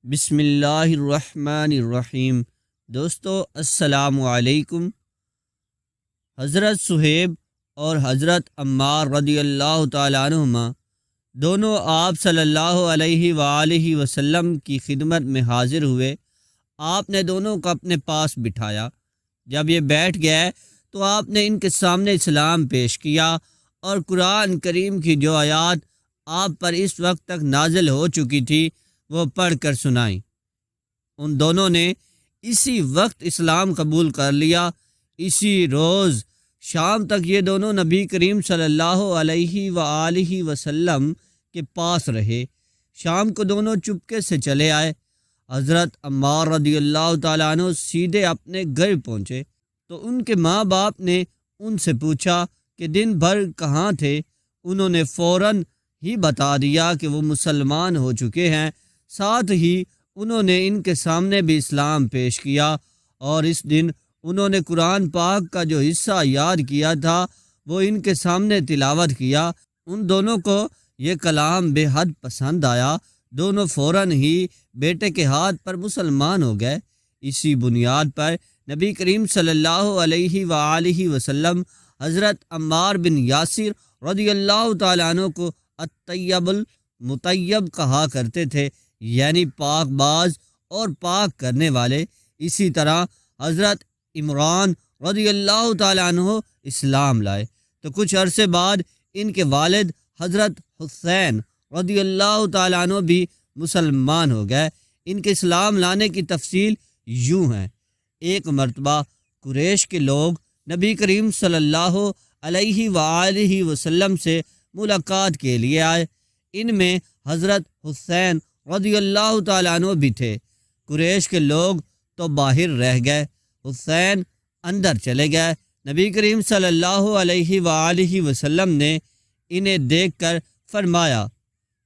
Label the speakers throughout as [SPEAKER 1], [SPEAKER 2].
[SPEAKER 1] بسم اللہ الرحمن الرحیم۔ دوستو السلام علیکم۔ حضرت صہیب اور حضرت عمار رضی اللہ تعالیٰ عنہما دونوں آپ صلی اللہ علیہ وآلہ وسلم کی خدمت میں حاضر ہوئے۔ آپ نے دونوں کو اپنے پاس بٹھایا۔ جب یہ بیٹھ گئے تو آپ نے ان کے سامنے اسلام پیش کیا اور قرآن کریم کی جو آیات آپ پر اس وقت تک نازل ہو چکی تھی وہ پڑھ کر سنائیں۔ ان دونوں نے اسی وقت اسلام قبول کر لیا۔ اسی روز شام تک یہ دونوں نبی کریم صلی اللہ علیہ وآلہ وسلم کے پاس رہے۔ شام کو دونوں چپکے سے چلے آئے۔ حضرت عمار رضی اللہ تعالیٰ عنہ سیدھے اپنے گھر پہنچے تو ان کے ماں باپ نے ان سے پوچھا کہ دن بھر کہاں تھے۔ انہوں نے فوراً ہی بتا دیا کہ وہ مسلمان ہو چکے ہیں۔ ساتھ ہی انہوں نے ان کے سامنے بھی اسلام پیش کیا اور اس دن انہوں نے قرآن پاک کا جو حصہ یاد کیا تھا وہ ان کے سامنے تلاوت کیا۔ ان دونوں کو یہ کلام بے حد پسند آیا۔ دونوں فوراً ہی بیٹے کے ہاتھ پر مسلمان ہو گئے۔ اسی بنیاد پر نبی کریم صلی اللہ علیہ وآلہ وسلم حضرت عمار بن یاسر رضی اللہ تعالیٰ عنہ کو الطیب المطیب کہا کرتے تھے، یعنی پاک باز اور پاک کرنے والے۔ اسی طرح حضرت عمران رضی اللہ تعالیٰ عنہ اسلام لائے تو کچھ عرصے بعد ان کے والد حضرت حسین رضی اللہ تعالیٰ عنہ بھی مسلمان ہو گئے۔ ان کے اسلام لانے کی تفصیل یوں ہے۔ ایک مرتبہ قریش کے لوگ نبی کریم صلی اللہ علیہ وآلہ وسلم سے ملاقات کے لیے آئے۔ ان میں حضرت حسین رضی اللہ تعالیٰ عنہ بھی تھے۔ قریش کے لوگ تو باہر رہ گئے، حسین اندر چلے گئے۔ نبی کریم صلی اللہ علیہ وآلہ وسلم نے انہیں دیکھ کر فرمایا،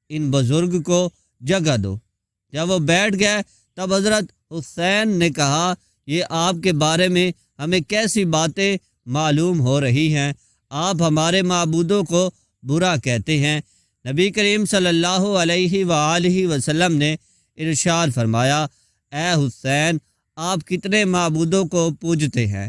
[SPEAKER 1] ان بزرگ کو جگہ دو۔ جب وہ بیٹھ گئے تب حضرت حسین نے کہا، یہ آپ کے بارے میں ہمیں کیسی باتیں معلوم ہو رہی ہیں؟ آپ ہمارے معبودوں کو برا کہتے ہیں۔ نبی کریم صلی اللہ علیہ وآلہ وسلم نے ارشاد فرمایا، اے حسین، آپ کتنے معبودوں کو پوجتے ہیں؟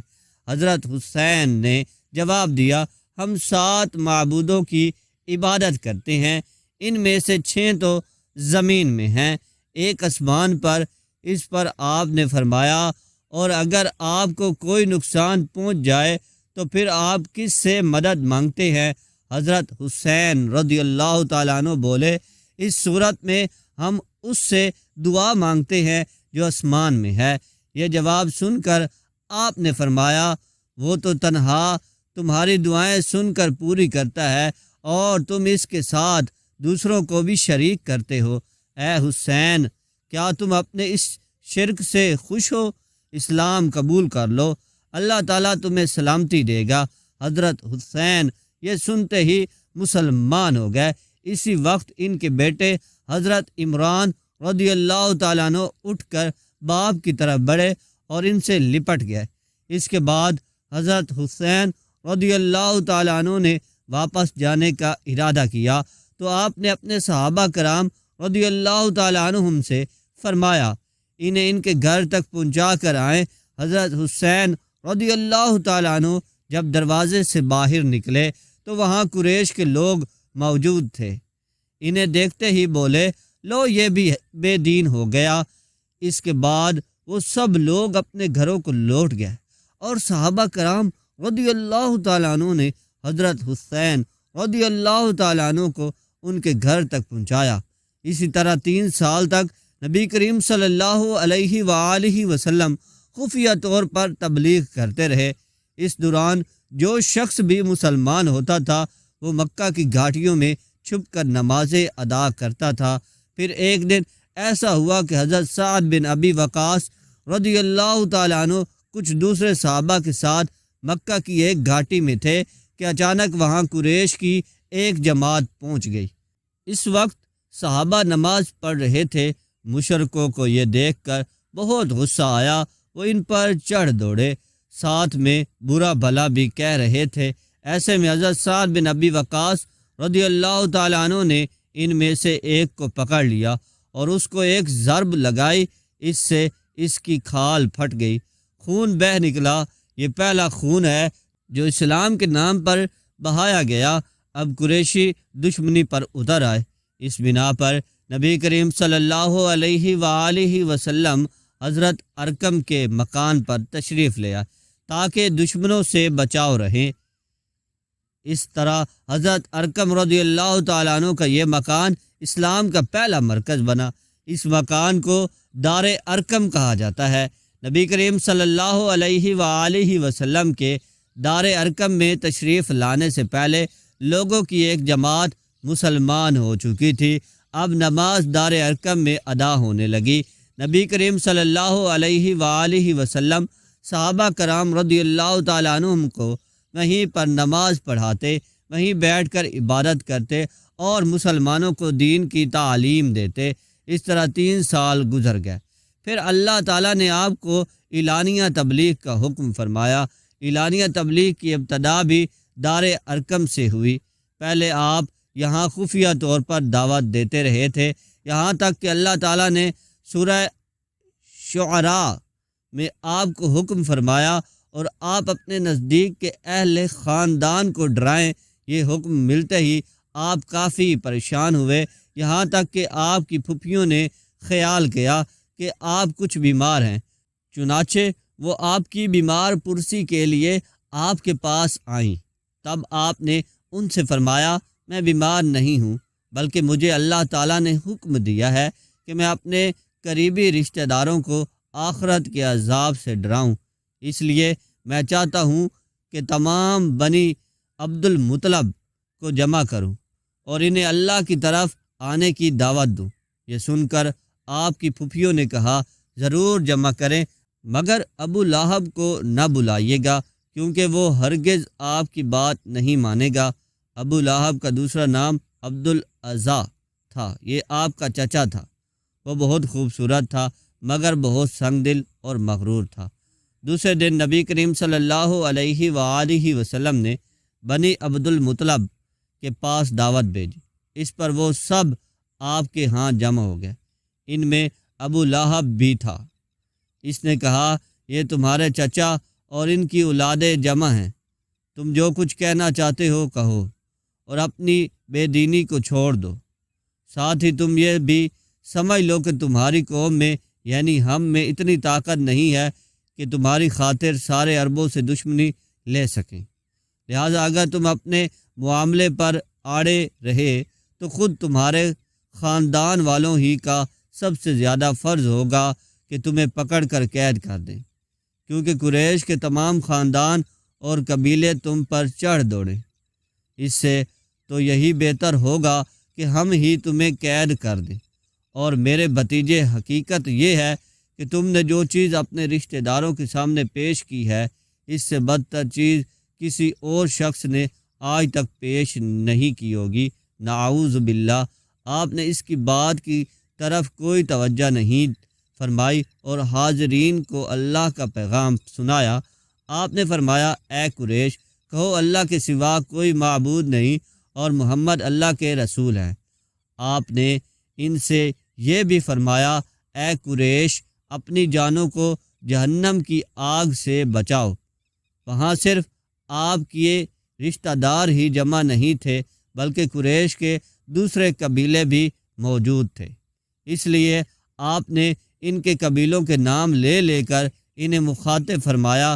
[SPEAKER 1] حضرت حسین نے جواب دیا، ہم 7 معبودوں کی عبادت کرتے ہیں۔ ان میں سے 6 تو زمین میں ہیں، ایک آسمان پر۔ اس پر آپ نے فرمایا، اور اگر آپ کو کوئی نقصان پہنچ جائے تو پھر آپ کس سے مدد مانگتے ہیں؟ حضرت حسین رضی اللہ تعالیٰ عنہ بولے، اس صورت میں ہم اس سے دعا مانگتے ہیں جو آسمان میں ہے۔ یہ جواب سن کر آپ نے فرمایا، وہ تو تنہا تمہاری دعائیں سن کر پوری کرتا ہے اور تم اس کے ساتھ دوسروں کو بھی شریک کرتے ہو۔ اے حسین، کیا تم اپنے اس شرک سے خوش ہو؟ اسلام قبول کر لو، اللہ تعالیٰ تمہیں سلامتی دے گا۔ حضرت حسین یہ سنتے ہی مسلمان ہو گئے۔ اسی وقت ان کے بیٹے حضرت عمران رضی اللہ تعالیٰ عنہ اٹھ کر باپ کی طرف بڑھے اور ان سے لپٹ گئے۔ اس کے بعد حضرت حسین رضی اللہ تعالیٰ عنہ نے واپس جانے کا ارادہ کیا تو آپ نے اپنے صحابہ کرام رضی اللہ تعالیٰ عنہم سے فرمایا، انہیں ان کے گھر تک پہنچا کر آئیں۔ حضرت حسین رضی اللہ تعالیٰ عنہ جب دروازے سے باہر نکلے تو وہاں قریش کے لوگ موجود تھے۔ انہیں دیکھتے ہی بولے، لو یہ بھی بے دین ہو گیا۔ اس کے بعد وہ سب لوگ اپنے گھروں کو لوٹ گئے اور صحابہ کرام رضی اللہ تعالیٰ عنہ نے حضرت حسین رضی اللہ تعالیٰ عنہ کو ان کے گھر تک پہنچایا۔ اسی طرح 3 سال تک نبی کریم صلی اللہ علیہ وآلہ وسلم خفیہ طور پر تبلیغ کرتے رہے۔ اس دوران جو شخص بھی مسلمان ہوتا تھا وہ مکہ کی گھاٹیوں میں چھپ کر نمازیں ادا کرتا تھا۔ پھر ایک دن ایسا ہوا کہ حضرت سعد بن ابی وقاص رضی اللہ تعالیٰ عنہ کچھ دوسرے صحابہ کے ساتھ مکہ کی ایک گھاٹی میں تھے کہ اچانک وہاں قریش کی ایک جماعت پہنچ گئی۔ اس وقت صحابہ نماز پڑھ رہے تھے۔ مشرکوں کو یہ دیکھ کر بہت غصہ آیا، وہ ان پر چڑھ دوڑے، ساتھ میں برا بھلا بھی کہہ رہے تھے۔ ایسے میں حضرت سعد بن ابی وقاص رضی اللہ تعالیٰ عنہ نے ان میں سے ایک کو پکڑ لیا اور اس کو ایک ضرب لگائی، اس سے اس کی کھال پھٹ گئی، خون بہہ نکلا۔ یہ پہلا خون ہے جو اسلام کے نام پر بہایا گیا۔ اب قریشی دشمنی پر اتر آئے۔ اس بنا پر نبی کریم صلی اللہ علیہ وآلہ وسلم حضرت ارقم کے مکان پر تشریف لے آئے تاکہ دشمنوں سے بچاؤ رہے۔ اس طرح حضرت ارقم رضی اللہ تعالیٰ عنہ کا یہ مکان اسلام کا پہلا مرکز بنا۔ اس مکان کو دار ارقم کہا جاتا ہے۔ نبی کریم صلی اللہ علیہ وآلہ وسلم کے دار ارقم میں تشریف لانے سے پہلے لوگوں کی ایک جماعت مسلمان ہو چکی تھی۔ اب نماز دار ارقم میں ادا ہونے لگی۔ نبی کریم صلی اللہ علیہ وآلہ وسلم صحابہ کرام رضی اللہ تعالیٰ عنہم کو وہیں پر نماز پڑھاتے، وہیں بیٹھ کر عبادت کرتے اور مسلمانوں کو دین کی تعلیم دیتے۔ اس طرح 3 سال گزر گئے۔ پھر اللہ تعالیٰ نے آپ کو اعلانیہ تبلیغ کا حکم فرمایا۔ اعلانیہ تبلیغ کی ابتدا بھی دار ارقم سے ہوئی۔ پہلے آپ یہاں خفیہ طور پر دعوت دیتے رہے تھے، یہاں تک کہ اللہ تعالیٰ نے سورہ شعراء میں آپ کو حکم فرمایا اور آپ اپنے نزدیک کے اہل خاندان کو ڈرائیں۔ یہ حکم ملتے ہی آپ کافی پریشان ہوئے، یہاں تک کہ آپ کی پھپھیوں نے خیال کیا کہ آپ کچھ بیمار ہیں۔ چنانچہ وہ آپ کی بیمار پرسی کے لیے آپ کے پاس آئیں۔ تب آپ نے ان سے فرمایا، میں بیمار نہیں ہوں، بلکہ مجھے اللہ تعالیٰ نے حکم دیا ہے کہ میں اپنے قریبی رشتہ داروں کو آخرت کے عذاب سے ڈراؤں۔ اس لیے میں چاہتا ہوں کہ تمام بنی عبد المطلب کو جمع کروں اور انہیں اللہ کی طرف آنے کی دعوت دوں۔ یہ سن کر آپ کی پھپھیوں نے کہا، ضرور جمع کریں، مگر ابو لہب کو نہ بلائیے گا، کیونکہ وہ ہرگز آپ کی بات نہیں مانے گا۔ ابو لہب کا دوسرا نام عبد العزیٰ تھا، یہ آپ کا چچا تھا۔ وہ بہت خوبصورت تھا مگر بہت سنگ دل اور مغرور تھا۔ دوسرے دن نبی کریم صلی اللہ علیہ وآلہ وسلم نے بنی عبد المطلب کے پاس دعوت بھیجی۔ اس پر وہ سب آپ کے ہاں جمع ہو گئے۔ ان میں ابو لہب بھی تھا۔ اس نے کہا، یہ تمہارے چچا اور ان کی اولادیں جمع ہیں، تم جو کچھ کہنا چاہتے ہو کہو اور اپنی بے دینی کو چھوڑ دو۔ ساتھ ہی تم یہ بھی سمجھ لو کہ تمہاری قوم میں یعنی ہم میں اتنی طاقت نہیں ہے کہ تمہاری خاطر سارے عربوں سے دشمنی لے سکیں۔ لہٰذا اگر تم اپنے معاملے پر آڑے رہے تو خود تمہارے خاندان والوں ہی کا سب سے زیادہ فرض ہوگا کہ تمہیں پکڑ کر قید کر دیں، کیونکہ قریش کے تمام خاندان اور قبیلے تم پر چڑھ دوڑیں۔ اس سے تو یہی بہتر ہوگا کہ ہم ہی تمہیں قید کر دیں۔ اور میرے بھتیجے، حقیقت یہ ہے کہ تم نے جو چیز اپنے رشتہ داروں کے سامنے پیش کی ہے، اس سے بدتر چیز کسی اور شخص نے آج تک پیش نہیں کی ہوگی۔ نعوذ باللہ۔ آپ نے اس کی بات کی طرف کوئی توجہ نہیں فرمائی اور حاضرین کو اللہ کا پیغام سنایا۔ آپ نے فرمایا، اے قریش، کہو اللہ کے سوا کوئی معبود نہیں اور محمد اللہ کے رسول ہیں۔ آپ نے ان سے یہ بھی فرمایا، اے قریش، اپنی جانوں کو جہنم کی آگ سے بچاؤ۔ وہاں صرف آپ کے رشتہ دار ہی جمع نہیں تھے بلکہ قریش کے دوسرے قبیلے بھی موجود تھے، اس لیے آپ نے ان کے قبیلوں کے نام لے لے کر انہیں مخاطب فرمایا،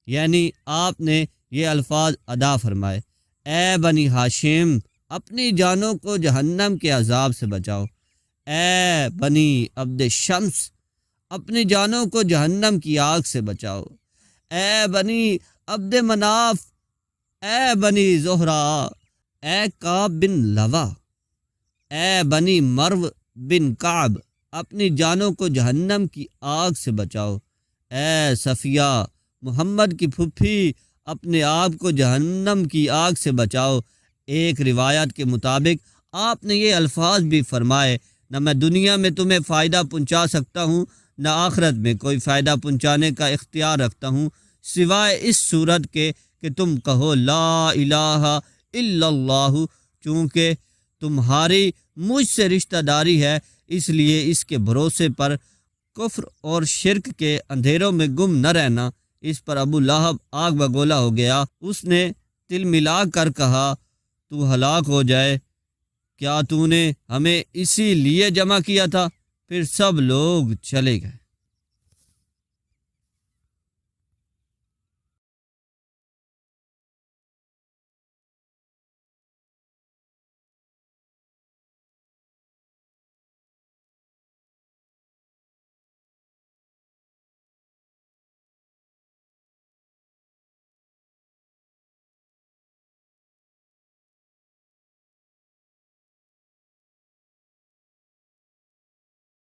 [SPEAKER 1] یعنی آپ نے یہ الفاظ ادا فرمائے، اے بنی ہاشم، اپنی جانوں کو جہنم کے عذاب سے بچاؤ۔ اے بنی عبد شمس، اپنی جانوں کو جہنم کی آگ سے بچاؤ۔ اے بنی عبد مناف، اے بنی زہرا، اے کعب بن لوا، اے بنی مرو بن کعب، اپنی جانوں کو جہنم کی آگ سے بچاؤ۔ اے صفیہ، محمد کی پھپھی، اپنے آپ کو جہنم کی آگ سے بچاؤ۔ ایک روایت کے مطابق آپ نے یہ الفاظ بھی فرمائے، نہ میں دنیا میں تمہیں فائدہ پہنچا سکتا ہوں، نہ آخرت میں کوئی فائدہ پہنچانے کا اختیار رکھتا ہوں، سوائے اس صورت کے کہ تم کہو لا الہ الا اللہ، چونکہ تمہاری مجھ سے رشتہ داری ہے، اس لیے اس کے بھروسے پر کفر اور شرک کے اندھیروں میں گم نہ رہنا۔ اس پر ابو لہب آگ بگولا ہو گیا۔ اس نے تل ملا کر کہا، تو ہلاک ہو جائے، کیا تو نے ہمیں اسی لیے جمع کیا تھا؟ پھر سب لوگ چلے گئے۔